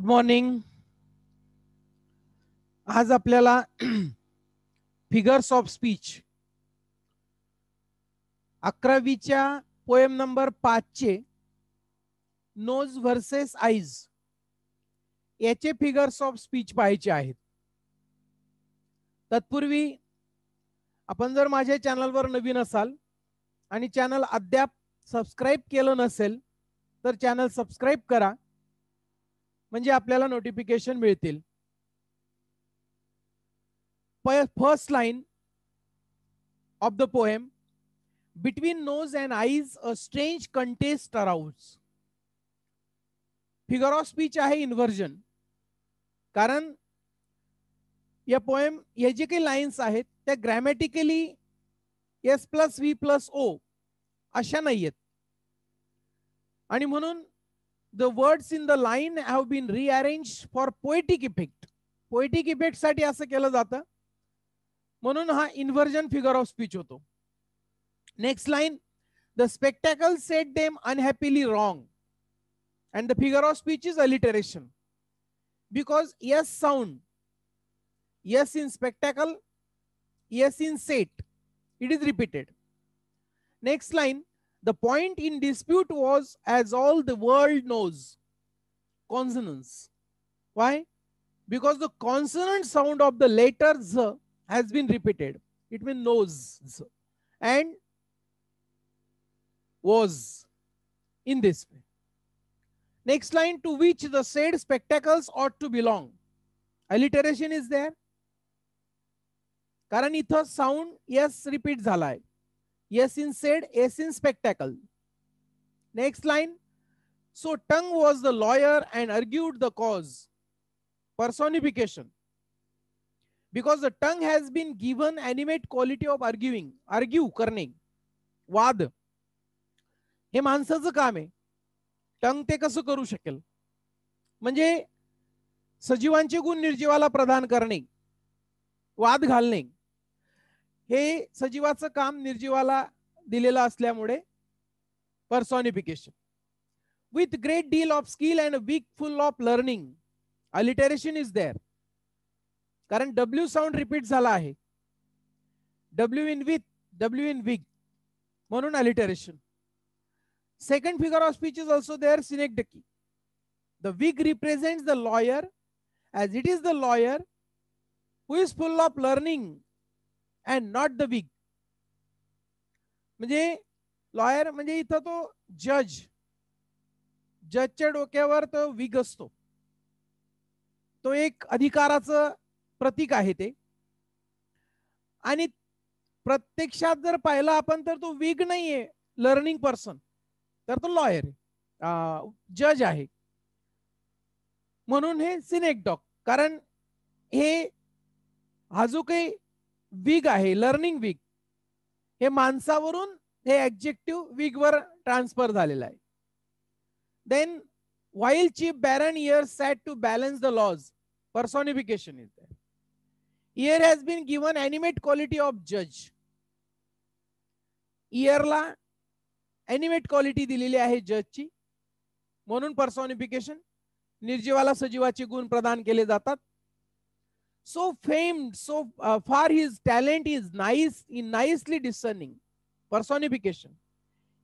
Good morning. आज आपल्याला figures of speech 11वीच्या पोएम नंबर 5 चे नोज व्हर्सेस आईज याचे फिगर्स ऑफ स्पीच पाहायचे आहेत. तत्पूर्वी आपण जर माझ्या चॅनलवर नवीन असाल आणि चॅनल अद्याप सबस्क्राइब केलं नसेल तर चॅनल सबस्क्राइब करा, म्हणजे आपल्याला नोटिफिकेशन मिळतील. First line of the poem, between nose and eyes a strange contest arouse. Figure of speech आहे इन्व्हर्जन. कारण या पोएम या जे काही लाईन्स आहेत त्या grammatically S plus V plus O अशा नाहीयेत, आणि म्हणून the words in the line have been rearrange for poetic effect. Poetic effect साठी असं केलं जातं, म्हणून हा इन्व्हर्जन फिगर ऑफ स्पीच होतो. Next line, the spectacle set them unhappily wrong and the figure of speech is alliteration, because yes sound, yes in spectacle, yes in set, it is repeated. Next line, the point in dispute was, as all the world knows, consonants. Why? Because the consonant sound of the letter z has been repeated. It means knows and was in this way. Next line, to which the said spectacles ought to belong. Alliteration is there, कारण इथं sound yes repeat झालाय. yes in said, yes in spectacle. Next line, so tongue was the lawyer and argued the cause. Personification, because the tongue has been given animate quality of arguing. argue करणे, वाद, हे माणसाचं काम आहे. टंग ते कसं करू शकेल? म्हणजे सजीवांचे गुण निर्जीवाला प्रदान करणे, वाद घालणे, हे सजीवाचं काम निर्जीवाला दिलेलं असल्यामुळे personification. With great deal of skill and wig full of learning. Alliteration is there, कारण डब्ल्यू साऊंड रिपीट झाला आहे. W in with, W in wig, म्हणून alliteration. Second figure of speech is also there, synecdoche. The wig represents the lawyer, as it is the lawyer who is full of learning and not the wig. म्हणजे lawyer म्हणजे इथं तो जज, जजच्या डोक्यावर तो wig असतो, तो एक अधिकाराचं प्रतीक आहे ते. आणि प्रत्यक्षात जर पाहिलं आपण तर तो विग नाहीये, लर्निंग पर्सन, तर तो लॉयर जज आहे. म्हणून हे सिनेक्डॉक, कारण हे हा जो काही विग आहे, लर्निंग विग, हे माणसावरून हे ऍडजेक्टिव्ह विग वर ट्रान्सफर झालेला आहे. Then while chief baron ear sat to balance the laws, personification is there. Ear has been given animate quality of judge. earला एनिमेट क्वालिटी दिलेली आहे जजची, म्हणून पर्सॉनिफिकेशन. निर्जीवाला सजीवाचे गुण प्रदान केले जातात. So famed, so far his talent is nice in nicely discerning. Personification.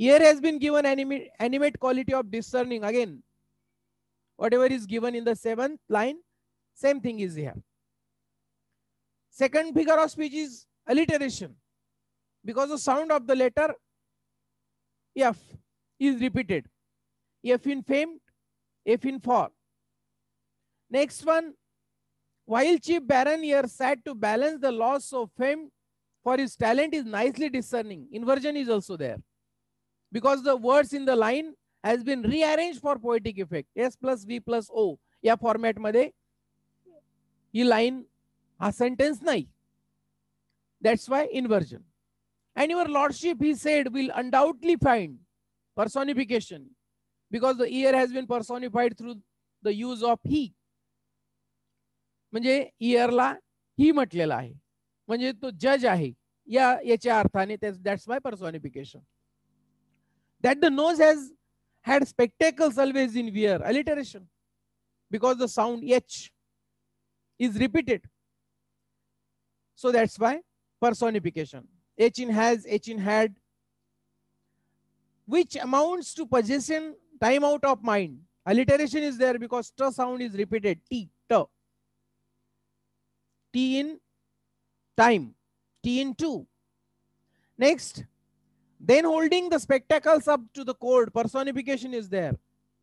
Here has been given animate quality of discerning. Again whatever is given in the 7th line, same thing is here. Second figure of speech is alliteration, because the sound of the letter F is repeated. F in famed, F in for. Next one, while chief baron here sat to balance the loss of fame, for his talent is nicely discerning. Inversion is also there, because the words in the line has been rearranged for poetic effect. S plus V plus O या format मध्ये ही line, हा sentence नाही. That's why inversion. And your lordship, he said, will undoubtedly find. Personification, because the ear has been personified through the use of he. म्हणजे इयरला ही म्हटलेला आहे, म्हणजे तो जज आहे याच्या अर्थाने. That's why personification. That the nose has had spectacles always in wear. Alliteration. because the sound H is repeated. So that's why personification. H in has, H in had, which amounts to possession, time out of mind. Alliteration is there because t sound is repeated. T, t. T in time, T in two. Next, then holding the spectacles up to the cord, personification is there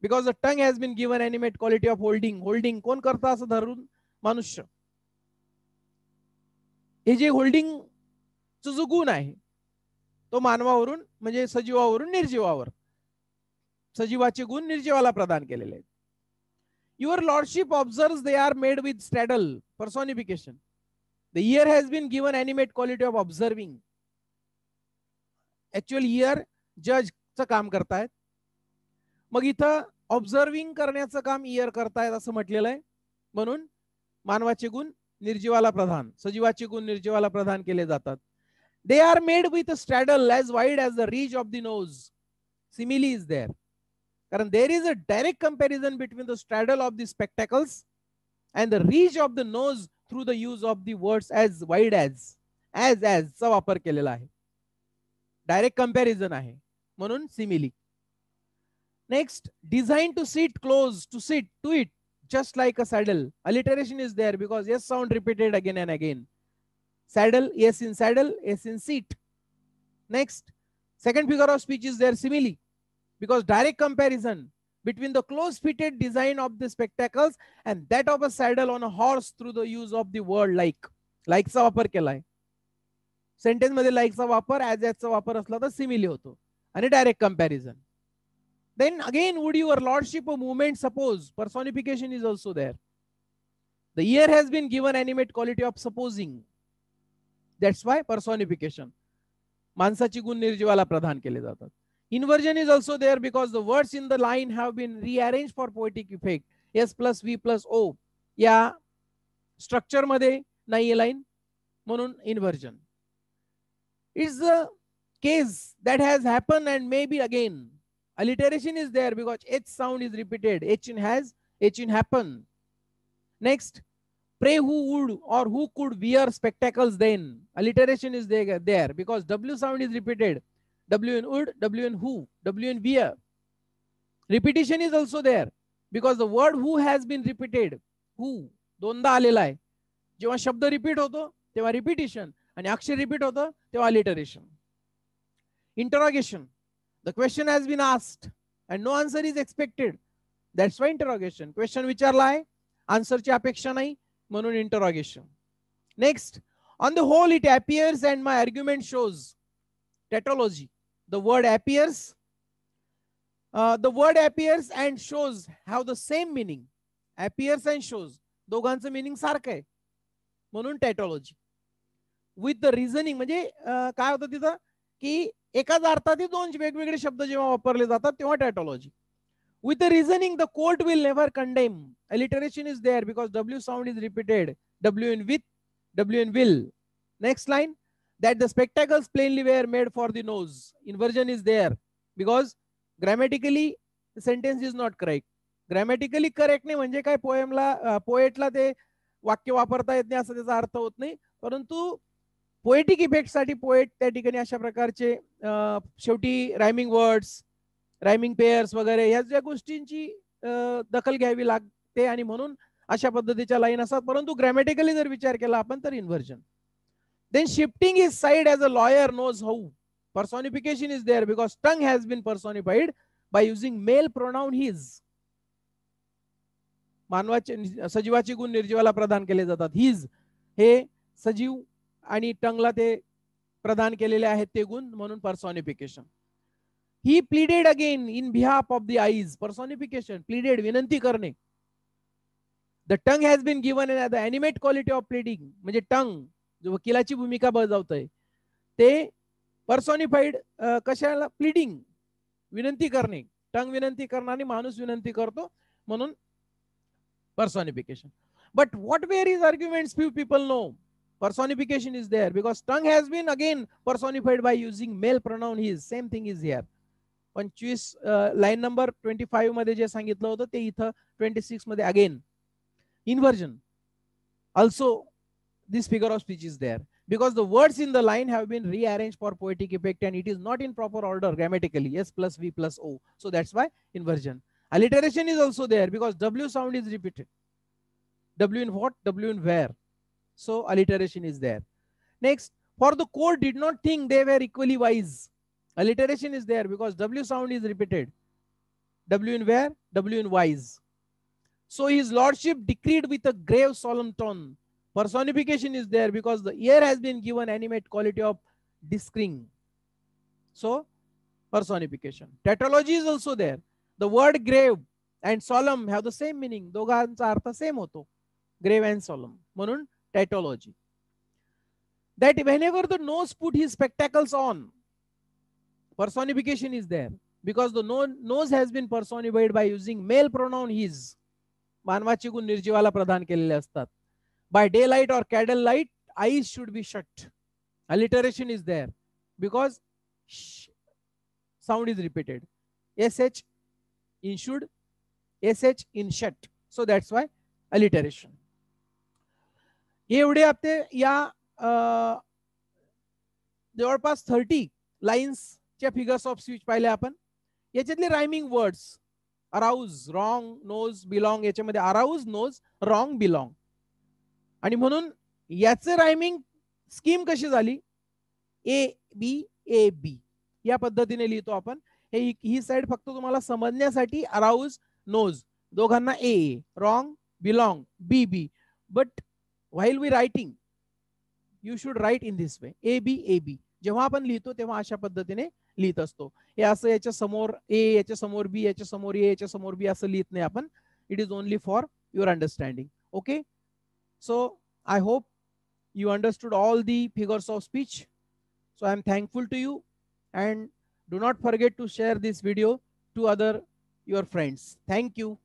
because the tongue has been given animate quality of holding. Holding कोण करता असं धरून? मनुष्य. हे जे holding जो गुण आहे तो मानवावरून म्हणजे सजीवावरून निर्जीवावर, सजीवाचे गुण निर्जीवाला प्रदान केलेले आहेत. Your lordship observes they are made with straddle, personification. The ear has been given animate quality of observing. Actual ear जजचं काम करतायत, मग इथं ऑब्झर्विंग करण्याचं काम इयर करतायत असं म्हटलेलं आहे. म्हणून मानवाचे गुण निर्जीवाला प्रधान, सजीवाचे गुण निर्जीवाला प्रदान केले जातात. They are made with a straddle as wide as the reach of the nose. Simile is there. कारण there is a direct comparison between the straddle of the spectacles and the reach of the nose through the use of the words as wide as चा वापर केलेला आहे. Direct comparison आहे म्हणून simile. Next, design to sit close, to sit to it just like a saddle. Alliteration is there because S sound repeated again and again. Saddle, S in saddle, S in seat. Next, second figure of speech is there, simile, because direct comparison between the close fitted design of the spectacles and that of a saddle on a horse through the use of the word like. Like चा वापर केलाय. Sentence मध्ये like चा वापर as चा वापर असला तर simile होतो आणि direct comparison. Then again, would your lordship a movement suppose, personification is also there. The ear has been given animate quality of supposing. That's why personification. माणसाची गुण निर्जीवाला प्रदान केले जातात. Inversion is also there because the words in the line have been rearranged for poetic effect. S plus V plus O या structure मध्ये नाहीये line म्हणून inversion. It's the case that has happened and maybe again. Alliteration is there because H sound is repeated. H in has, H in happen. Next, pray who would or who could wear spectacles then. Alliteration is there because W sound is repeated. W in would, W in who, W in wear. Repetition is also there because the word who has been repeated. Who दोनदा आलेला आहे. जेव्हा शब्द repeat होतो तेव्हा repetition आणि अक्षर repeat होतं तेव्हा alliteration. Interrogation. The question has been asked and no answer is expected. That's why interrogation. Question विचारला आहे, answer ची अपेक्षा नाही म्हणून interrogation. Next, on the whole it appears and my argument shows. Tautology. The word appears and shows have the same meaning. Appears and shows दोघांचं meaning सारखं आहे म्हणून tautology. With the reasoning म्हणजे काय होतं तिथं की एकाच अर्थात दोन वेगवेगळे शब्द जेव्हा वापरले जातात तेव्हा tautology. With the reasoning, the court will never condemn. Alliteration is there because W sound is repeated. W in with, W in will. Next line, that the spectacles plainly were made for the nose. Inversion is there because grammatically the sentence is not correct. Grammatically correct नाही म्हणजे काय पोएटला ते वाक्य वापरता येत नाही असं त्याचा अर्थ होत नाही, परंतु पोएटिक इफेक्ट साठी पोएट त्या ठिकाणी अशा प्रकारचे शेवटी रायमिंग वर्ड्स, रायमिंग पेयर्स वगैरे ह्या ज्या गोष्टींची दखल घ्यावी लागते आणि म्हणून अशा पद्धतीच्या लाईन असतात. परंतु ग्रॅमॅटिकली जर विचार केला आपण तर inversion. Then shifting his side as a lawyer knows how. Personification is there because tongue has been personified by using male pronoun his. मानवाचे सजीवाचे गुण निर्जीवाला प्रदान केले जातात. हिज हे सजीव आणि टंगला ते प्रदान केलेले आहेत ते गुण म्हणून personification. He pleaded again in behalf of the eyes. Personification pleaded विनंती करणे. The tongue has been given the animate quality of pleading म्हणजे टंग जो वकिलाची भूमिका बजावतोय ते पर्सॉनिफाईड कशाला प्लीडिंग विनंती करणे. टंग विनंती करणारी माणूस विनंती करतो म्हणून personification. But what were his arguments few people know. Personification is there because tongue has been again personified by using male pronoun his. Same thing is here. 25 line number 25 मध्ये जे सांगितलं होतं ते इथं 26 मध्ये again inversion. Also, this figure of speech is there because the words in the line have been rearranged for poetic effect and it is not in proper order grammatically, S plus V plus O. So that's why inversion. Alliteration is also there because W sound is repeated. W in what? W in where. So alliteration is there. Next, for the court did not think they were equally wise. Alliteration is there because W sound is repeated. W in where? W in wise. So his lordship decreed with a grave solemn tone. Personification is there because the ear has been given animate quality of discring. So personification. Tautology is also there. The word grave and solemn have the same meaning. दोघांचा अर्थ same होतो. Grave and solemn. म्हणून tautology. That whenever the nose put his spectacles on, personification is there because the nose has been personified by using male pronoun his. मानवाचे गुण निर्जीवाला प्रदान केलेले असतात. By daylight or candle light, eyes should be shut. Alliteration is there because sound is repeated. SH in should, SH in shut. So that's why alliteration. एवढे आपले या जवळपास 30 लाईन्सच्या figures of speech पाहिले आपण. याच्यातले rhyming words arouse, wrong, knows, belong, याच्यामध्ये arouse, knows, wrong, belong. आणि म्हणून याचे रायमिंग स्कीम कशी झाली? ए बी ए बी या पद्धतीने लिहितो आपण. ही साइड फक्त तुम्हाला समजण्यासाठी अराउज, नोज दोघांना A, wrong, belong, B B. But while we writing you should write in this way, A B A B. जेव्हा आपण लिहितो तेव्हा अशा पद्धतीने लिहित असतो. हे असं याच्या समोर ए, याच्या समोर बी, याच्या समोर ए, याच्या समोर बी असं लिहित नाही आपण. It is only for your understanding. Okay, so I hope you understood all the figures of speech. So I am thankful to you and do not forget to share this video to other your friends. Thank you.